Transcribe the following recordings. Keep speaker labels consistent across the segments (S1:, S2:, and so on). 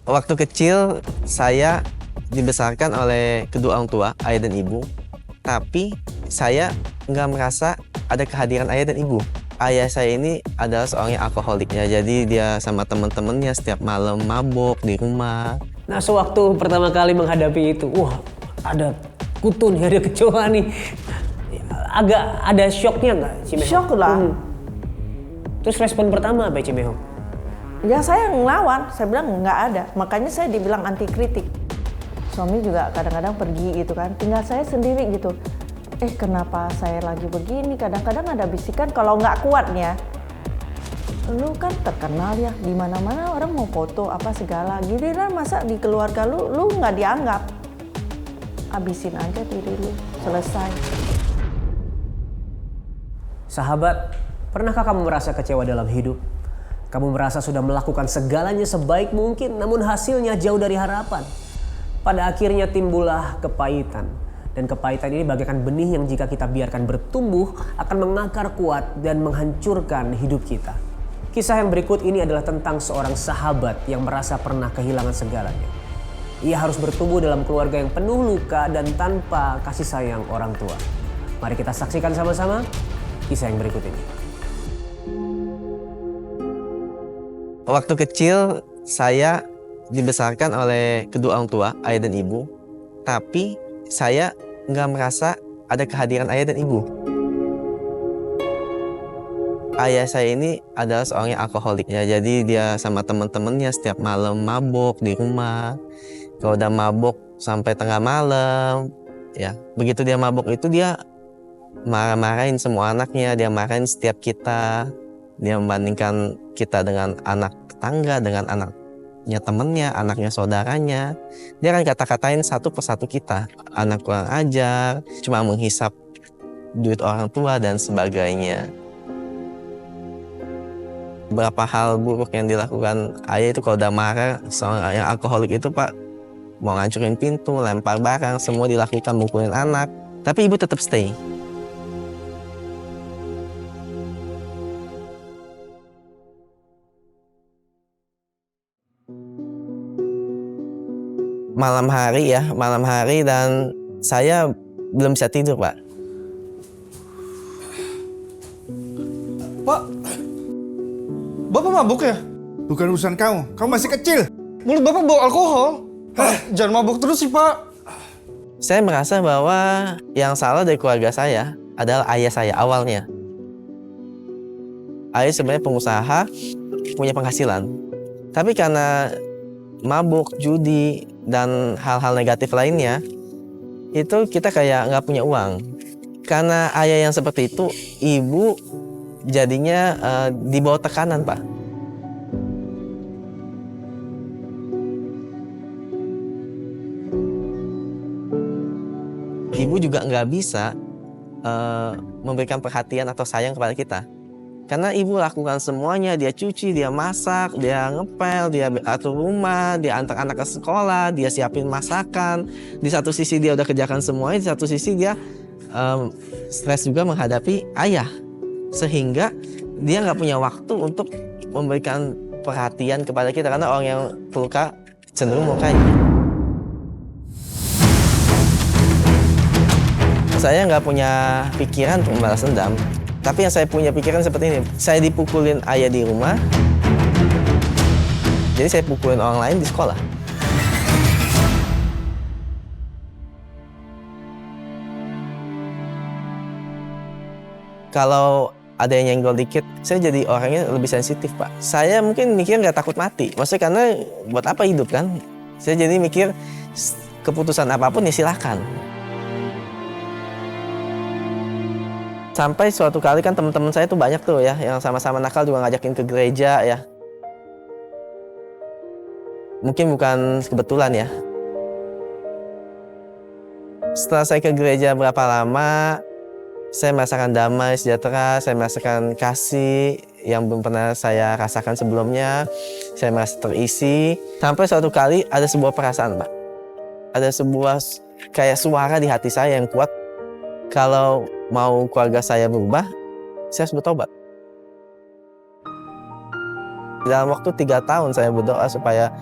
S1: Waktu kecil saya dibesarkan oleh kedua orang tua, ayah dan ibu. Tapi saya nggak merasa ada kehadiran ayah dan ibu. Ayah saya ini adalah seorang yang alkoholik ya, jadi dia sama teman-temannya setiap malam mabuk di rumah.
S2: Nah, sewaktu pertama kali menghadapi itu, wah ada kutu nih, ada kecoa nih. Agak ada shocknya nggak, Cimeho?
S3: Shock lah.
S2: Terus respon pertama apa, Cimeho?
S3: Ya saya ngelawan, saya bilang nggak ada. Makanya saya dibilang anti kritik. Suami juga kadang-kadang pergi gitu kan, tinggal saya sendiri gitu. Kenapa saya lagi begini? Kadang-kadang ada bisikan kalau nggak kuat nih ya. Lu kan terkenal ya, di mana-mana orang mau foto apa segala. Giliran masa di keluarga lu nggak dianggap. Habisin aja diri lu, selesai.
S2: Sahabat, pernahkah kamu merasa kecewa dalam hidup? Kamu merasa sudah melakukan segalanya sebaik mungkin, namun hasilnya jauh dari harapan. Pada akhirnya timbullah kepahitan. Dan kepahitan ini bagaikan benih yang jika kita biarkan bertumbuh akan mengakar kuat dan menghancurkan hidup kita. Kisah yang berikut ini adalah tentang seorang sahabat yang merasa pernah kehilangan segalanya. Ia harus bertumbuh dalam keluarga yang penuh luka dan tanpa kasih sayang orang tua. Mari kita saksikan sama-sama kisah yang berikut ini.
S1: Waktu kecil saya dibesarkan oleh kedua orang tua, ayah dan ibu. Tapi saya nggak merasa ada kehadiran ayah dan ibu. Ayah saya ini adalah seorang yang alkoholik ya, jadi dia sama teman-temannya setiap malam mabuk di rumah. Kalau udah mabuk sampai tengah malam, ya begitu dia mabuk itu dia marah-marahin semua anaknya, dia marahin setiap kita. Dia membandingkan kita dengan anak tetangga, dengan anaknya temennya, anaknya saudaranya. Dia akan kata-katain satu persatu kita. Anak kurang ajar, cuma menghisap duit orang tua dan sebagainya. Beberapa hal buruk yang dilakukan ayah itu kalau udah marah, seorang yang alkoholik itu Pak, mau ngancurin pintu, lempar barang, semua dilakukan, mukulin anak. Tapi ibu tetap stay. Malam hari dan saya belum bisa tidur, Pak.
S4: Pak, Bapak mabuk ya?
S5: Bukan urusan kamu masih kecil.
S4: Mulut Bapak bau alkohol. Jangan mabuk terus sih, Pak.
S1: Saya merasa bahwa yang salah dari keluarga saya adalah ayah saya awalnya. Ayah sebenarnya pengusaha, punya penghasilan. Tapi karena mabuk, judi, dan hal-hal negatif lainnya, itu kita kayak nggak punya uang. Karena ayah yang seperti itu, ibu jadinya di bawah tekanan, Pak. Ibu juga nggak bisa memberikan perhatian atau sayang kepada kita. Karena ibu lakukan semuanya, dia cuci, dia masak, dia ngepel, dia atur rumah, dia antar anak ke sekolah, dia siapin masakan. Di satu sisi dia udah kerjakan semuanya, di satu sisi dia stres juga menghadapi ayah. Sehingga dia nggak punya waktu untuk memberikan perhatian kepada kita, karena orang yang terluka cenderung melukai. Saya nggak punya pikiran untuk membalas dendam. Tapi yang saya punya pikiran seperti ini, saya dipukulin ayah di rumah, jadi saya pukulin orang lain di sekolah. Kalau ada yang nyenggol dikit, saya jadi orangnya lebih sensitif, Pak. Saya mungkin mikir nggak takut mati, maksudnya karena buat apa hidup kan? Saya jadi mikir keputusan apapun ya silakan. Sampai suatu kali kan teman-teman saya tuh banyak tuh ya, yang sama-sama nakal juga ngajakin ke gereja ya. Mungkin bukan kebetulan ya. Setelah saya ke gereja berapa lama, saya merasakan damai, sejahtera, saya merasakan kasih yang belum pernah saya rasakan sebelumnya. Saya merasa terisi. Sampai suatu kali ada sebuah perasaan, Pak. Ada sebuah kayak suara di hati saya yang kuat. Kalau mau keluarga saya berubah, saya harus bertobat. Dalam waktu 3 tahun saya berdoa supaya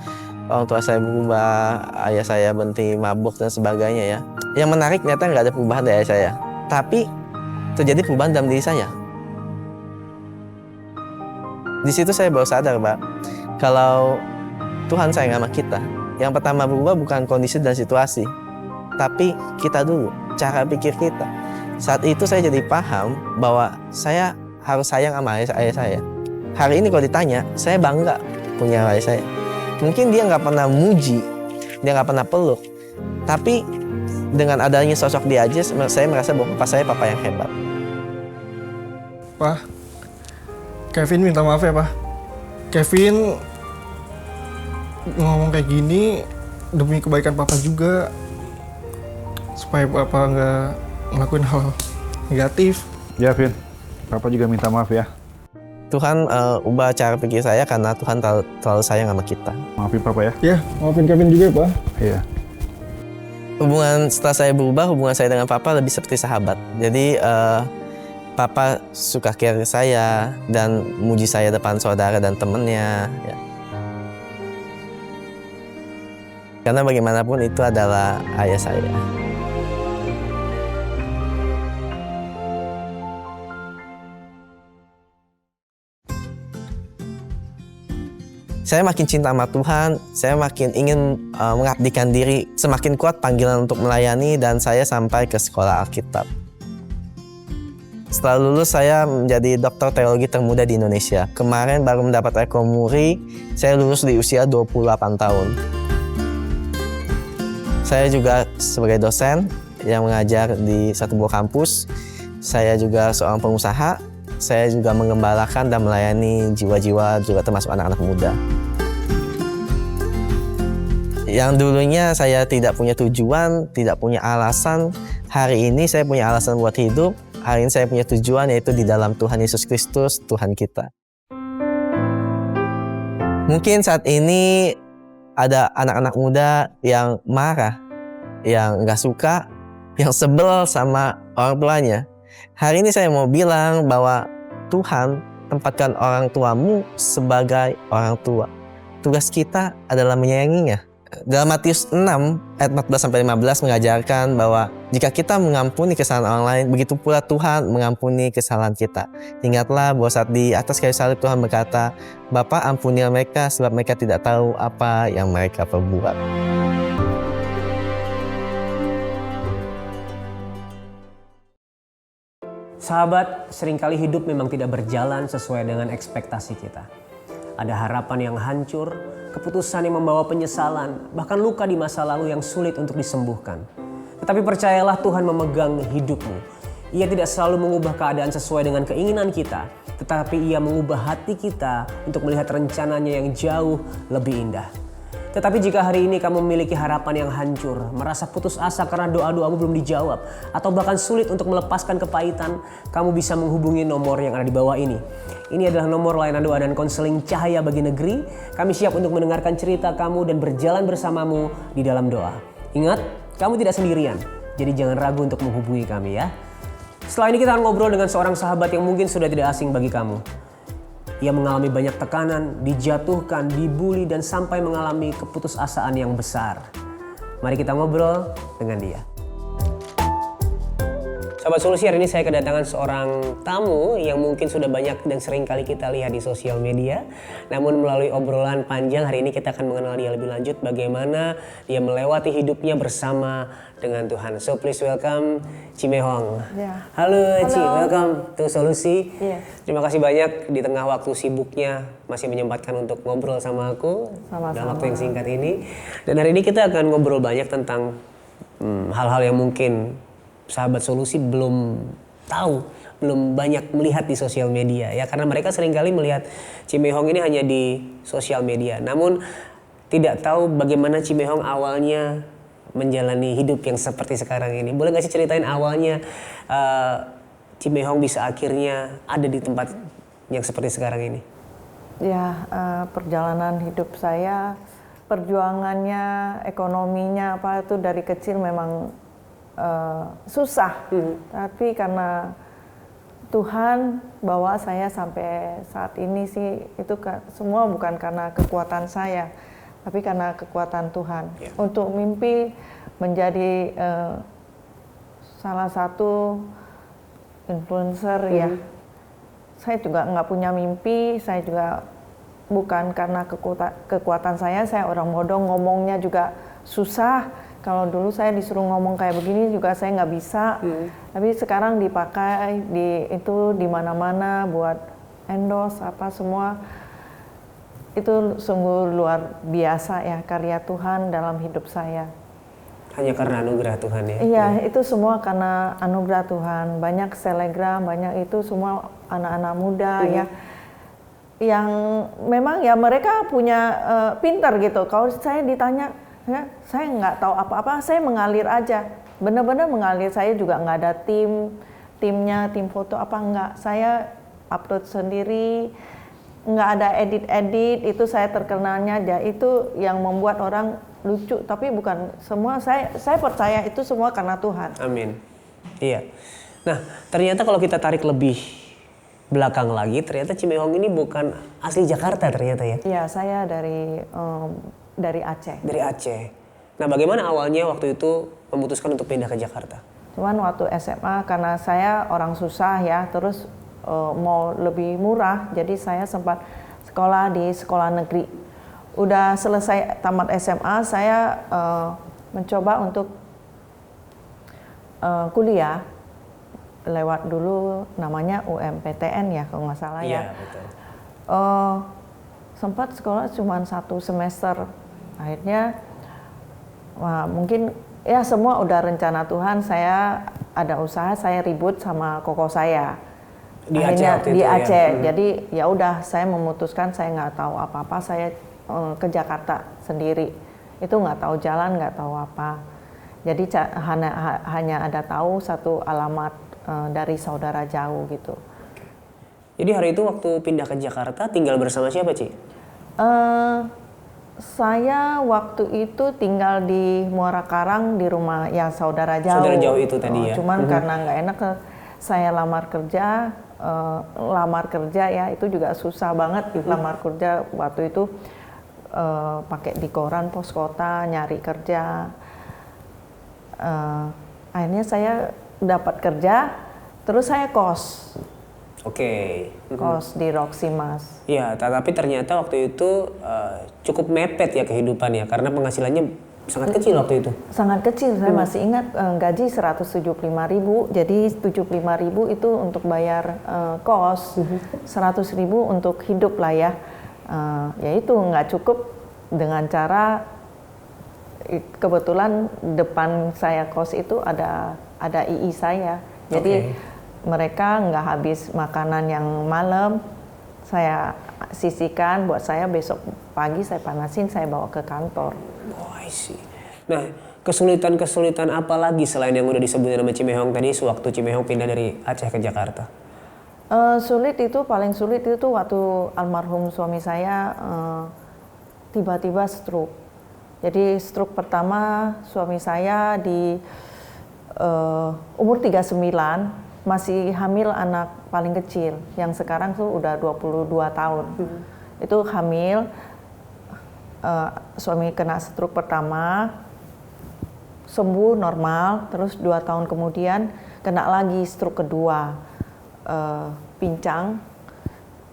S1: orang tua saya berubah, ayah saya berhenti mabuk dan sebagainya ya. Yang menarik ternyata nggak ada perubahan dari ayah saya, tapi terjadi perubahan dalam diri saya. Di situ saya baru sadar, Pak, kalau Tuhan sayang sama kita. Yang pertama berubah bukan kondisi dan situasi, tapi kita dulu, cara pikir kita. Saat itu saya jadi paham bahwa saya harus sayang sama ayah saya. Hari ini kalau ditanya, saya bangga punya ayah saya. Mungkin dia nggak pernah muji, dia nggak pernah peluk, tapi dengan adanya sosok dia aja, saya merasa bahwa papa saya papa yang hebat.
S4: Pak, Kevin minta maaf ya, Pak. Kevin ngomong kayak gini demi kebaikan papa juga. Supaya papa nggak ngelakuin hal negatif.
S5: Ya, Vin. Papa juga minta maaf ya.
S1: Tuhan ubah cara pikir saya karena Tuhan terlalu sayang sama kita.
S5: Maafin Papa ya.
S4: Ya, maafin Kevin juga, Pak.
S5: Iya.
S1: Hubungan setelah saya berubah, hubungan saya dengan papa lebih seperti sahabat. Jadi papa suka care saya dan muji saya depan saudara dan temennya. Ya. Karena bagaimanapun itu adalah ayah saya. Saya makin cinta sama Tuhan, saya makin ingin mengabdikan diri, semakin kuat panggilan untuk melayani, dan saya sampai ke sekolah Alkitab. Setelah lulus, saya menjadi dokter teologi termuda di Indonesia. Kemarin baru mendapat Eko Muri, saya lulus di usia 28 tahun. Saya juga sebagai dosen yang mengajar di satu buah kampus. Saya juga seorang pengusaha. Saya juga mengembalakan dan melayani jiwa-jiwa juga termasuk anak-anak muda. Yang dulunya saya tidak punya tujuan, tidak punya alasan. Hari ini saya punya alasan buat hidup. Hari ini saya punya tujuan, yaitu di dalam Tuhan Yesus Kristus, Tuhan kita. Mungkin saat ini ada anak-anak muda yang marah, yang nggak suka, yang sebel sama orang tuanya. Hari ini saya mau bilang bahwa Tuhan tempatkan orang tuamu sebagai orang tua. Tugas kita adalah menyayanginya. Dalam Matius 6 ayat 14-15 mengajarkan bahwa jika kita mengampuni kesalahan orang lain, begitu pula Tuhan mengampuni kesalahan kita. Ingatlah bahwa saat di atas kayu salib Tuhan berkata, Bapa ampunilah mereka sebab mereka tidak tahu apa yang mereka perbuat.
S2: Sahabat, seringkali hidup memang tidak berjalan sesuai dengan ekspektasi kita. Ada harapan yang hancur, keputusan yang membawa penyesalan, bahkan luka di masa lalu yang sulit untuk disembuhkan. Tetapi percayalah Tuhan memegang hidupmu. Ia tidak selalu mengubah keadaan sesuai dengan keinginan kita, tetapi Ia mengubah hati kita untuk melihat rencananya yang jauh lebih indah. Tetapi jika hari ini kamu memiliki harapan yang hancur, merasa putus asa karena doa-doamu belum dijawab, atau bahkan sulit untuk melepaskan kepahitan, kamu bisa menghubungi nomor yang ada di bawah ini. Ini adalah nomor layanan doa dan konseling Cahaya Bagi Negeri. Kami siap untuk mendengarkan cerita kamu dan berjalan bersamamu di dalam doa. Ingat, kamu tidak sendirian, jadi jangan ragu untuk menghubungi kami ya. Setelah ini kita akan ngobrol dengan seorang sahabat yang mungkin sudah tidak asing bagi kamu. Ia mengalami banyak tekanan, dijatuhkan, dibully, dan sampai mengalami keputusasaan yang besar. Mari kita ngobrol dengan dia. Sobat Solusi, hari ini saya kedatangan seorang tamu yang mungkin sudah banyak dan sering kali kita lihat di sosial media. Namun melalui obrolan panjang hari ini kita akan mengenal dia lebih lanjut, bagaimana dia melewati hidupnya bersama dengan Tuhan. So please welcome Cimehong.
S3: Ya.
S2: Halo Ci, welcome to Solusi.
S3: Iya.
S2: Terima kasih banyak di tengah waktu sibuknya masih menyempatkan untuk ngobrol sama aku.
S3: Sama-sama.
S2: Dalam waktu yang singkat ini. Dan hari ini kita akan ngobrol banyak tentang hal-hal yang mungkin sahabat Solusi belum tahu, belum banyak melihat di sosial media ya, karena mereka seringkali melihat Cimehong ini hanya di sosial media, namun tidak tahu bagaimana Cimehong awalnya menjalani hidup yang seperti sekarang ini. Boleh nggak sih ceritain awalnya Cimehong bisa akhirnya ada di tempat yang seperti sekarang ini?
S3: Ya, perjalanan hidup saya, perjuangannya, ekonominya apa itu dari kecil memang susah, tapi karena Tuhan bawa saya sampai saat ini sih, itu semua bukan karena kekuatan saya, tapi karena kekuatan Tuhan. Untuk mimpi menjadi salah satu influencer ya, saya juga nggak punya mimpi, saya juga bukan karena kekuatan saya orang bodoh, ngomongnya juga susah. Kalau dulu saya disuruh ngomong kayak begini juga saya nggak bisa, tapi sekarang dipakai di mana-mana buat endorse apa semua. Itu sungguh luar biasa ya, karya Tuhan dalam hidup saya.
S2: Hanya karena anugerah Tuhan ya?
S3: Iya, itu semua karena anugerah Tuhan. Banyak selegram, banyak itu semua anak-anak muda ya, yang memang ya mereka punya pintar gitu. Kalau saya ditanya, ya, saya nggak tahu apa-apa, saya mengalir aja. Benar-benar mengalir, saya juga nggak ada timnya, tim foto apa enggak. Saya upload sendiri, nggak ada edit-edit, itu saya terkenalnya aja. Itu yang membuat orang lucu, tapi bukan semua. Saya percaya itu semua karena Tuhan.
S2: Amin. Iya. Nah, ternyata kalau kita tarik lebih belakang lagi, ternyata Cimehong ini bukan asli Jakarta ternyata ya?
S3: Iya, saya dari Aceh.
S2: Dari Aceh. Nah, bagaimana awalnya waktu itu memutuskan untuk pindah ke Jakarta?
S3: Cuman waktu SMA karena saya orang susah ya, terus mau lebih murah, jadi saya sempat sekolah di sekolah negeri. Udah selesai tamat SMA, saya mencoba untuk kuliah lewat dulu namanya UMPTN ya kalau nggak salah ya.
S2: Iya, betul.
S3: Sempat sekolah cuma 1 semester. Akhirnya mungkin ya semua udah rencana Tuhan. Saya ada usaha, saya ribut sama koko saya.
S2: Di
S3: Akhirnya
S2: Aceh waktu
S3: di
S2: itu,
S3: Aceh.
S2: ya?
S3: Jadi ya udah saya memutuskan saya nggak tahu apa-apa, saya ke Jakarta sendiri. Itu nggak tahu jalan, nggak tahu apa. Jadi hanya ada tahu satu alamat dari saudara jauh gitu.
S2: Jadi hari itu waktu pindah ke Jakarta tinggal bersama siapa, Ci?
S3: Saya waktu itu tinggal di Muara Karang di rumah ya saudara jauh.
S2: Saudara jauh itu tadi ya?
S3: Cuman karena nggak enak saya lamar kerja ya, itu juga susah banget lamar kerja waktu itu. Pakai di koran pos kota nyari kerja. Akhirnya saya dapat kerja, terus saya kos.
S2: Oke.
S3: Kos di Roxy Mas.
S2: Iya, tapi ternyata waktu itu cukup mepet ya kehidupannya karena penghasilannya sangat kecil waktu itu.
S3: Sangat kecil, saya masih ingat gaji 175.000, jadi 75.000 itu untuk bayar kos, 100.000 untuk hidup lah ya. Ya itu nggak cukup dengan cara kebetulan depan saya kos itu ada II saya, jadi mereka nggak habis makanan yang malam, saya sisihkan buat saya besok pagi saya panasin saya bawa ke kantor.
S2: Oh, I see. Nah, kesulitan-kesulitan apa lagi selain yang udah disebutin sama Cimehong tadi sewaktu Cimehong pindah dari Aceh ke Jakarta?
S3: Paling sulit itu waktu almarhum suami saya tiba-tiba stroke. Jadi stroke pertama suami saya di umur 39, masih hamil anak paling kecil yang sekarang tuh udah 22 tahun. Itu hamil, suami kena stroke pertama, sembuh normal, terus 2 tahun kemudian kena lagi stroke kedua, pincang.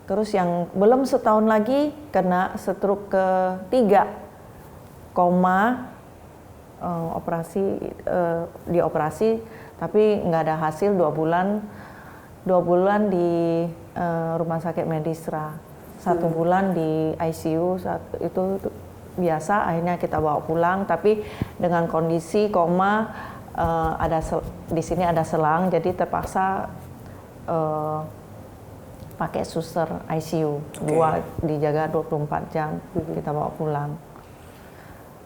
S3: Terus yang belum setahun lagi kena stroke ketiga, koma, dioperasi, tapi nggak ada hasil 2 bulan. 2 bulan di rumah sakit Medisra, 1 bulan di ICU, itu biasa. Akhirnya kita bawa pulang, tapi dengan kondisi koma, di sini ada selang, jadi terpaksa pakai suster ICU, 2 dijaga 24 jam, kita bawa pulang.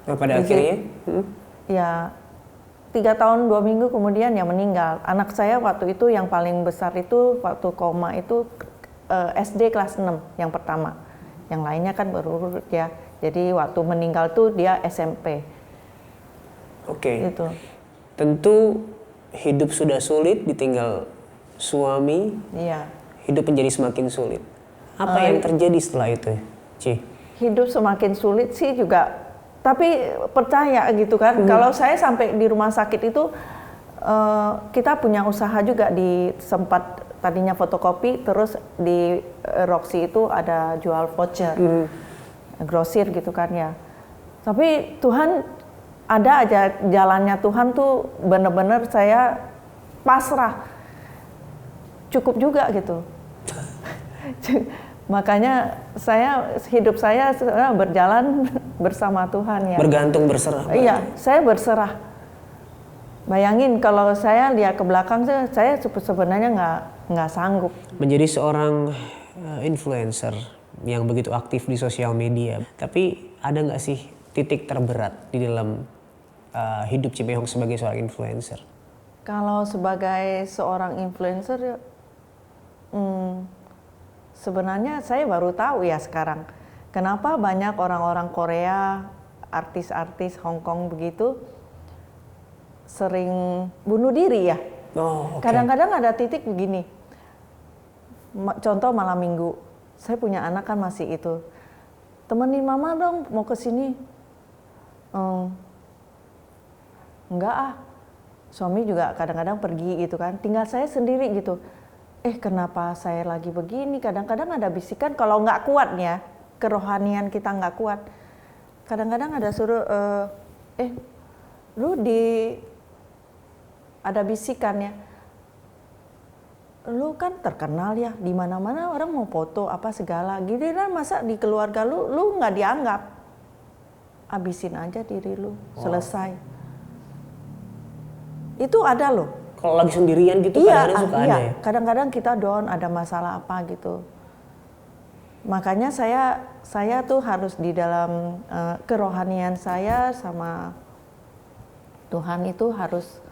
S2: Nah, pada akhirnya?
S3: Ya, 3 tahun 2 minggu kemudian ya meninggal. Anak saya waktu itu yang paling besar itu waktu koma itu SD kelas 6 yang pertama. Yang lainnya kan berurut ya. Jadi waktu meninggal tuh dia SMP.
S2: Oke.
S3: Itu.
S2: Tentu hidup sudah sulit, ditinggal suami.
S3: Iya.
S2: Hidup menjadi semakin sulit. Apa yang terjadi setelah itu, Ci?
S3: hidup semakin sulit sih juga. Tapi percaya gitu kan, kalau saya sampai di rumah sakit itu, kita punya usaha juga di sempat tadinya fotokopi, terus di Roxy itu ada jual voucher, grosir gitu kan ya. Tapi Tuhan ada aja jalannya, Tuhan tuh bener-bener saya pasrah, cukup juga gitu. Makanya hidup saya berjalan bersama Tuhan ya.
S2: Bergantung, berserah.
S3: Iya, saya berserah. Bayangin kalau saya lihat ke belakang, saya sebenarnya nggak sanggup.
S2: Menjadi seorang influencer yang begitu aktif di sosial media, tapi ada nggak sih titik terberat di dalam hidup Cimehong sebagai seorang influencer?
S3: Kalau sebagai seorang influencer, sebenarnya saya baru tahu ya sekarang, kenapa banyak orang-orang Korea, artis-artis Hong Kong begitu, sering bunuh diri ya.
S2: Oh, okay.
S3: Kadang-kadang ada titik begini, contoh malam minggu, saya punya anak kan masih itu, temenin mama dong mau ke sini. Enggak ah, suami juga kadang-kadang pergi gitu kan, tinggal saya sendiri gitu. Kenapa saya lagi begini? Kadang-kadang ada bisikan, kalau nggak kuat ya, kerohanian kita nggak kuat. Kadang-kadang ada suruh, ada bisikan ya. Lu kan terkenal ya, di mana-mana orang mau foto apa segala. Giliran masa di keluarga lu nggak dianggap. Habisin aja diri lu, selesai. Itu ada loh.
S2: Kalau lagi sendirian gitu kadang-kadang suka ada ya?
S3: Kadang-kadang kita down, ada masalah apa gitu. Makanya saya tuh harus di dalam kerohanian saya sama Tuhan itu harus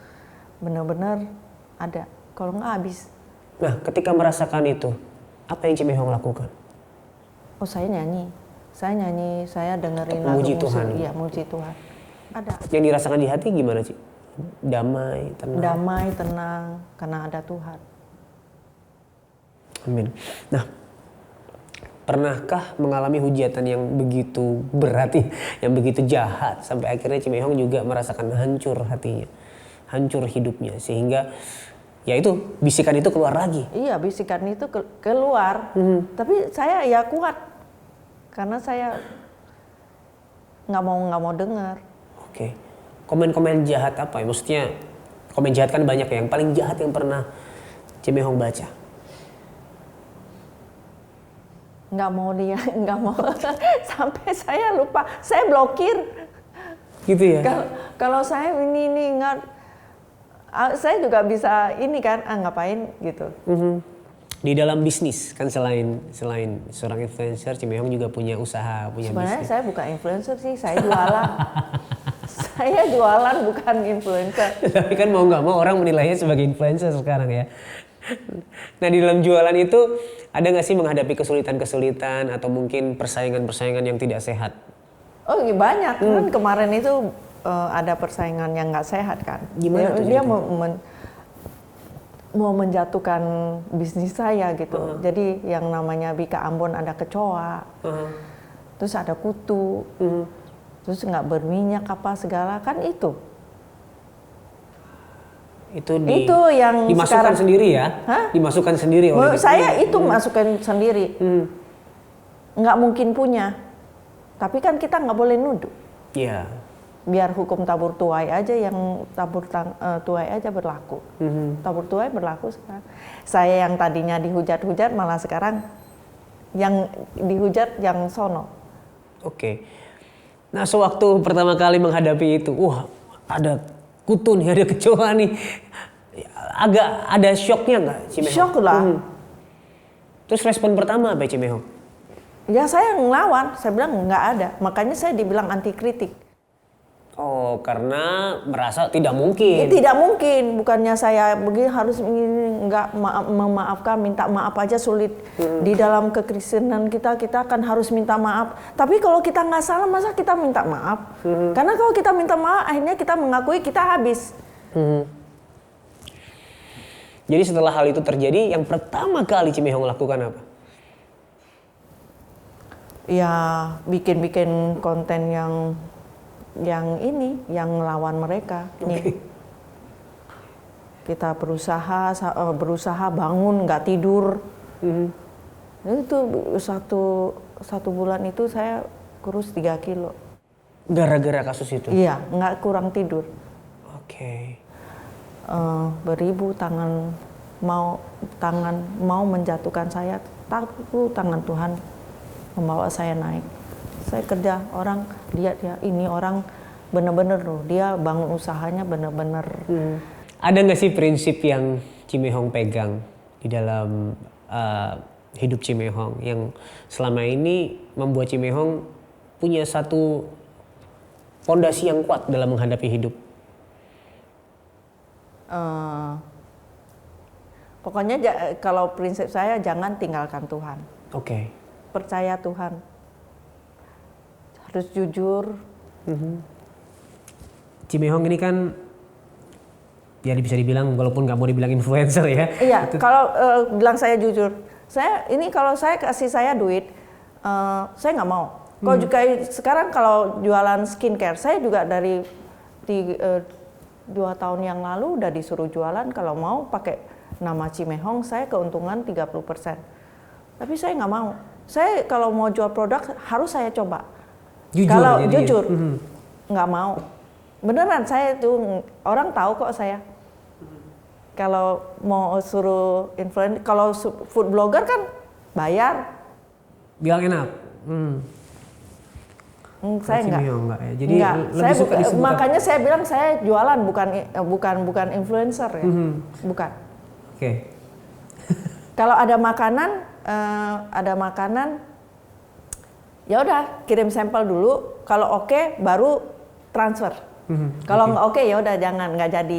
S3: benar-benar ada. Kalau nggak habis.
S2: Nah, ketika merasakan itu, apa yang Cimehong lakukan?
S3: Oh, saya nyanyi, saya dengerin lagu
S2: Muji
S3: musik.
S2: Tuhan.
S3: Iya, muji Tuhan. Ada.
S2: Yang dirasakan di hati gimana, Ci? Damai, tenang.
S3: Damai, tenang, karena ada Tuhan.
S2: Amin. Nah, pernahkah mengalami hujatan yang begitu berat, yang begitu jahat, sampai akhirnya Cimehong juga merasakan hancur hatinya, hancur hidupnya, sehingga ya itu bisikan itu keluar lagi?
S3: Iya, bisikan itu keluar, tapi saya ya kuat, karena saya nggak mau dengar.
S2: Oke. Komen-komen jahat apa ya? Maksudnya komen jahat kan banyak ya. Yang paling jahat yang pernah Cimehong baca?
S3: Nggak mau sampai saya lupa, saya blokir.
S2: Gitu ya?
S3: Kalau saya ini ingat, saya juga bisa ini kan, ngapain gitu.
S2: Di dalam bisnis kan selain seorang influencer, Cimehong juga punya usaha, punya
S3: Sebenarnya
S2: bisnis.
S3: saya bukan influencer sih, saya jualan. Saya jualan bukan influencer.
S2: Tapi kan mau nggak mau orang menilainya sebagai influencer sekarang ya. Nah, di dalam jualan itu ada nggak sih menghadapi kesulitan-kesulitan atau mungkin persaingan-persaingan yang tidak sehat?
S3: Oh banyak, kan kemarin itu ada persaingan yang nggak sehat kan.
S2: Gimana tuh
S3: Dia
S2: ceritanya?
S3: mau menjatuhkan bisnis saya gitu. Jadi yang namanya Bika Ambon ada kecoa, terus ada kutu, terus nggak berminyak apa segala kan itu.
S2: Itu
S3: yang
S2: dimasukkan
S3: sekarang
S2: sendiri ya?
S3: Hah?
S2: Dimasukkan sendiri oleh
S3: saya itu masukkan sendiri, nggak mungkin punya. Tapi kan kita nggak boleh nuduh.
S2: Iya.
S3: Biar hukum tabur tuai aja, yang tuai aja berlaku. Tabur tuai berlaku sekarang. Saya yang tadinya dihujat-hujat malah sekarang yang dihujat yang sono.
S2: Oke. Nah, sewaktu pertama kali menghadapi itu, wah ada kutu nih, ada kecoa nih. Agak ada shocknya nggak Cimehong?
S3: Shock lah.
S2: Terus respon pertama apa Cimehong?
S3: Ya saya ngelawan, saya bilang nggak ada. Makanya saya dibilang anti kritik.
S2: Oh, karena merasa tidak mungkin.
S3: Tidak mungkin, bukannya saya begini harus nggak memaafkan, minta maaf aja sulit. Di dalam kekristenan kita kan harus minta maaf. Tapi kalau kita nggak salah, masa kita minta maaf? Karena kalau kita minta maaf, akhirnya kita mengakui kita habis.
S2: Jadi setelah hal itu terjadi, yang pertama kali Cimehong lakukan apa?
S3: ya bikin konten yang yang ngelawan mereka. Nih, kita berusaha bangun nggak tidur. Itu satu bulan itu saya kurus 3 kilo.
S2: Gara-gara kasus itu?
S3: Iya, nggak kurang tidur.
S2: Oke.
S3: Beribu tangan mau menjatuhkan saya, tapi tangan Tuhan membawa saya naik. Saya kerja, orang lihat ya, ini orang bener-bener loh, dia bangun usahanya bener-bener.
S2: Ada nggak sih prinsip yang Cimehong pegang di dalam hidup Cimehong yang selama ini membuat Cimehong punya satu fondasi yang kuat dalam menghadapi hidup?
S3: Pokoknya kalau prinsip saya jangan tinggalkan Tuhan.
S2: Oke.
S3: Percaya Tuhan. Harus jujur.
S2: Cimehong ini kan ya bisa dibilang walaupun nggak mau dibilang influencer ya.
S3: Iya, kalau bilang saya jujur. Kalau saya kasih saya duit, saya nggak mau. Kalau juga sekarang kalau jualan skincare, saya juga dari 2 tahun yang lalu udah disuruh jualan, kalau mau pakai nama Cimehong, saya keuntungan 30%. Tapi saya nggak mau. Saya kalau mau jual produk harus saya coba. Kalau jujur, nggak mau. Beneran, saya tuh orang tahu kok saya. Kalau mau suruh influencer, kalau food blogger kan bayar.
S2: Bilang enak.
S3: Saya enggak.
S2: Ya. Jadi
S3: enggak.
S2: lebih suka disebutkan.
S3: Makanya saya bilang saya jualan bukan influencer ya. Bukan.
S2: Oke.
S3: Kalau ada makanan, ya udah kirim sampel dulu. Kalau oke, baru transfer. Kalau nggak oke, ya udah jangan, nggak jadi.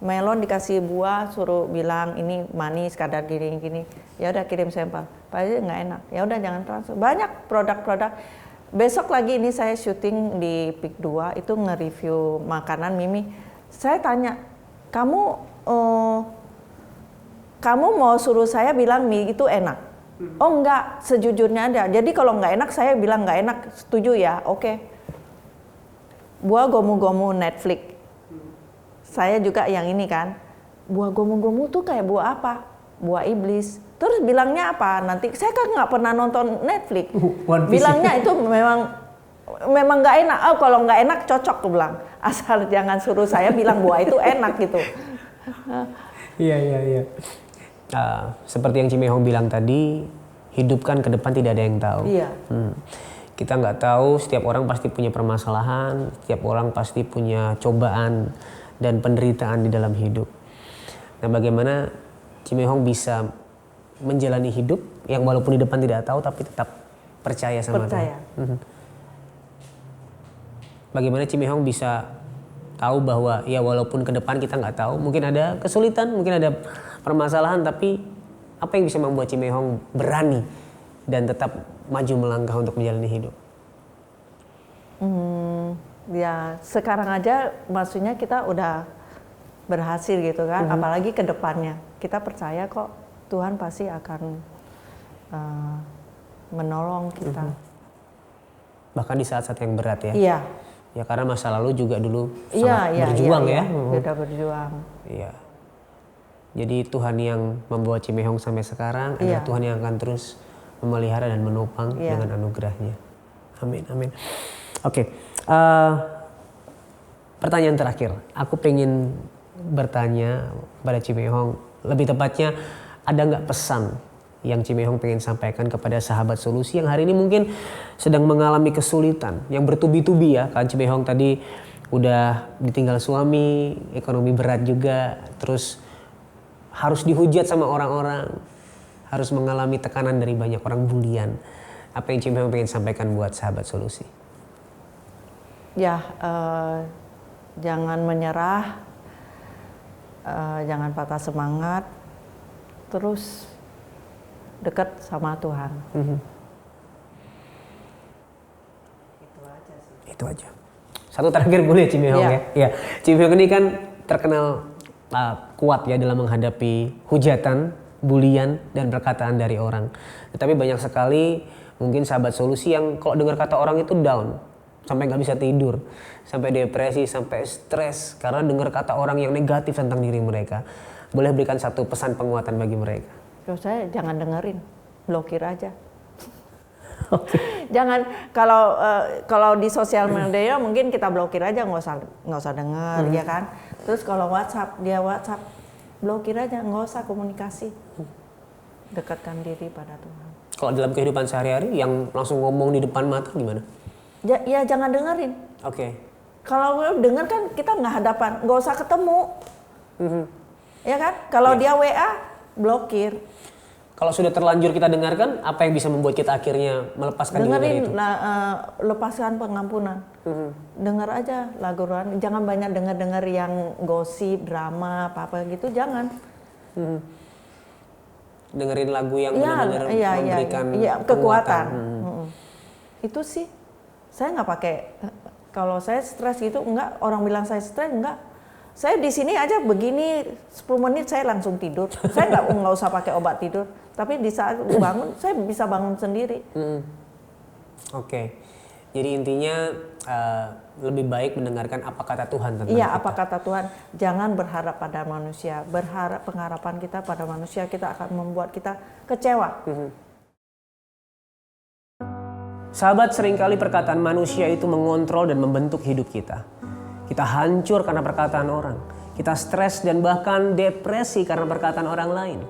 S3: Melon dikasih buah, suruh bilang ini manis, kadar gini. Ya udah kirim sampel. Padahal nggak enak. Ya udah jangan transfer. Banyak produk-produk. Besok lagi ini saya syuting di PIK 2 itu nge-review makanan Mimi. Saya tanya, kamu mau suruh saya bilang mie itu enak? Oh enggak, sejujurnya ada. Jadi kalau nggak enak saya bilang nggak enak, setuju ya? Oke. Buah gomu-gomu Netflix. Saya juga yang ini kan. Buah gomu-gomu tuh kayak buah apa? Buah iblis. Terus bilangnya apa? Nanti saya kan nggak pernah nonton Netflix. Bilangnya itu memang nggak enak. Oh kalau nggak enak cocok tuh bilang. Asal jangan suruh saya bilang buah itu enak gitu.
S2: Iya. Seperti yang Cimehong bilang tadi, hidup kan ke depan tidak ada yang tahu.
S3: Iya.
S2: Kita nggak tahu, setiap orang pasti punya permasalahan, setiap orang pasti punya cobaan dan penderitaan di dalam hidup. Nah, bagaimana Cimehong bisa menjalani hidup yang walaupun di depan tidak tahu tapi tetap percaya sama Tuhan? Bagaimana Cimehong bisa tahu bahwa ya walaupun ke depan kita nggak tahu, mungkin ada kesulitan, mungkin ada permasalahan, tapi apa yang bisa membuat Cimehong berani dan tetap maju melangkah untuk menjalani hidup?
S3: Ya sekarang aja maksudnya kita udah berhasil gitu kan, apalagi ke depannya. Kita percaya kok Tuhan pasti akan menolong kita.
S2: Bahkan di saat-saat yang berat ya?
S3: Iya.
S2: Ya karena masa lalu juga dulu sangat berjuang ya.
S3: Udah berjuang.
S2: Iya. Jadi Tuhan yang membawa Cimehong sampai sekarang, adalah Tuhan yang akan terus memelihara dan menopang dengan anugerahnya. Amin. Oke. Pertanyaan terakhir. Aku pengen bertanya pada Cimehong, lebih tepatnya ada nggak pesan yang Cimehong pengen sampaikan kepada sahabat solusi yang hari ini mungkin sedang mengalami kesulitan yang bertubi-tubi ya, kan Cimehong tadi udah ditinggal suami, ekonomi berat juga, terus harus dihujat sama orang-orang, harus mengalami tekanan dari banyak orang, bulian. Apa yang Cimehong pengen sampaikan buat sahabat solusi?
S3: Ya, jangan menyerah, jangan patah semangat, terus dekat sama Tuhan.
S2: Itu aja. Satu terakhir boleh Cimehong ya? Ya. Cimehong ini kan terkenal kuat ya dalam menghadapi hujatan, bulian, dan perkataan dari orang. Tetapi banyak sekali Mungkin sahabat solusi yang kalau dengar kata orang itu down, sampai nggak bisa tidur, sampai depresi, sampai stres karena dengar kata orang yang negatif tentang diri mereka. Boleh berikan satu pesan penguatan bagi mereka?
S3: Terus saya jangan dengerin, blokir aja. Jangan kalau di sosial media mungkin kita blokir aja, nggak usah dengar ya kan. Terus kalau WhatsApp blokir aja, nggak usah komunikasi. Dekatkan diri pada Tuhan.
S2: Kalau dalam kehidupan sehari-hari yang langsung ngomong di depan mata gimana?
S3: Ya jangan dengerin.
S2: Oke.
S3: Kalau denger kan kita nggak hadapan, nggak usah ketemu. Ya kan? Kalau dia WA blokir.
S2: Kalau sudah terlanjur kita dengarkan, apa yang bisa membuat kita akhirnya melepaskan diri dari itu?
S3: Lepaskan pengampunan. Dengar aja lagu rohani. Jangan banyak dengar yang gosip, drama, apa gitu. Jangan.
S2: Dengerin lagu yang benar-benar memberikan
S3: kekuatan. Itu sih. Saya nggak pakai. Kalau saya stres gitu, enggak. Orang bilang saya stres, enggak. Saya di sini aja begini 10 menit saya langsung tidur. Saya nggak usah pakai obat tidur. Tapi di saat bangun saya bisa bangun sendiri.
S2: Oke. Jadi intinya lebih baik mendengarkan apa kata Tuhan tentang
S3: Iya,
S2: kita.
S3: apa kata Tuhan. Jangan berharap pada manusia. Pengharapan kita pada manusia kita akan membuat kita kecewa.
S2: Sahabat, seringkali perkataan manusia itu mengontrol dan membentuk hidup kita. Kita hancur karena perkataan orang. Kita stres dan bahkan depresi karena perkataan orang lain.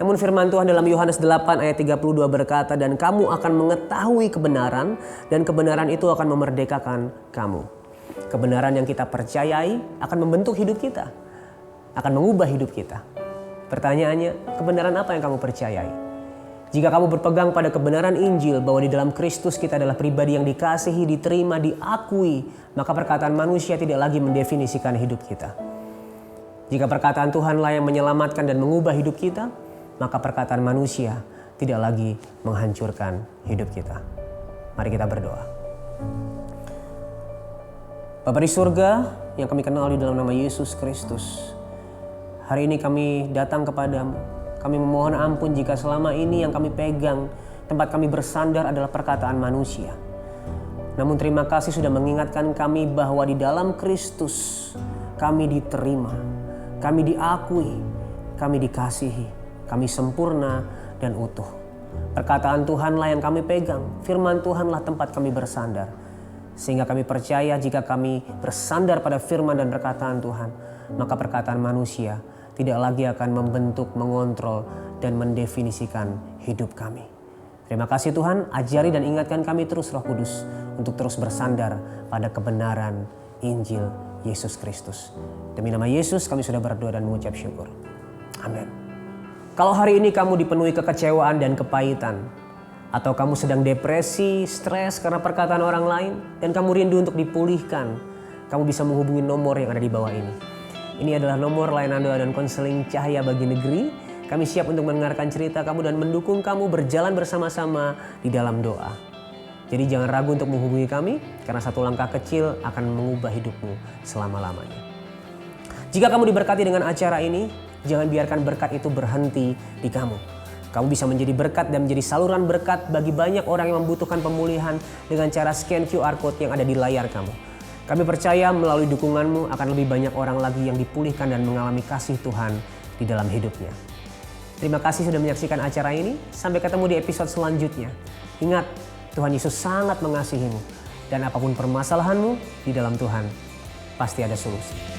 S2: Namun firman Tuhan dalam Yohanes 8 ayat 32 berkata, dan kamu akan mengetahui kebenaran dan kebenaran itu akan memerdekakan kamu. Kebenaran yang kita percayai akan membentuk hidup kita, akan mengubah hidup kita. Pertanyaannya, kebenaran apa yang kamu percayai? Jika kamu berpegang pada kebenaran Injil bahwa di dalam Kristus kita adalah pribadi yang dikasihi, diterima, diakui, maka perkataan manusia tidak lagi mendefinisikan hidup kita. Jika perkataan Tuhanlah yang menyelamatkan dan mengubah hidup kita, maka perkataan manusia tidak lagi menghancurkan hidup kita. Mari kita berdoa. Bapa di surga yang kami kenal di dalam nama Yesus Kristus, hari ini kami datang kepadamu. Kami memohon ampun jika selama ini yang kami pegang, tempat kami bersandar adalah perkataan manusia. Namun terima kasih sudah mengingatkan kami bahwa di dalam Kristus kami diterima, kami diakui, kami dikasihi, kami sempurna dan utuh. Perkataan Tuhanlah yang kami pegang, firman Tuhanlah tempat kami bersandar. Sehingga kami percaya jika kami bersandar pada firman dan perkataan Tuhan, maka perkataan manusia tidak lagi akan membentuk, mengontrol, dan mendefinisikan hidup kami. Terima kasih Tuhan, ajari dan ingatkan kami terus Roh Kudus untuk terus bersandar pada kebenaran Injil Yesus Kristus. Demi nama Yesus kami sudah berdoa dan mengucap syukur. Amin. Kalau hari ini kamu dipenuhi kekecewaan dan kepahitan, atau kamu sedang depresi, stres karena perkataan orang lain, dan kamu rindu untuk dipulihkan, kamu bisa menghubungi nomor yang ada di bawah ini. Ini adalah nomor layanan doa dan konseling Cahaya Bagi Negeri. Kami siap untuk mendengarkan cerita kamu dan mendukung kamu berjalan bersama-sama di dalam doa. Jadi jangan ragu untuk menghubungi kami, karena satu langkah kecil akan mengubah hidupmu selama-lamanya. Jika kamu diberkati dengan acara ini, jangan biarkan berkat itu berhenti di kamu. Kamu bisa menjadi berkat dan menjadi saluran berkat bagi banyak orang yang membutuhkan pemulihan dengan cara scan QR Code yang ada di layar kamu. Kami percaya melalui dukunganmu akan lebih banyak orang lagi yang dipulihkan dan mengalami kasih Tuhan di dalam hidupnya. Terima kasih sudah menyaksikan acara ini. Sampai ketemu di episode selanjutnya. Ingat, Tuhan Yesus sangat mengasihimu. Dan apapun permasalahanmu, di dalam Tuhan pasti ada solusi.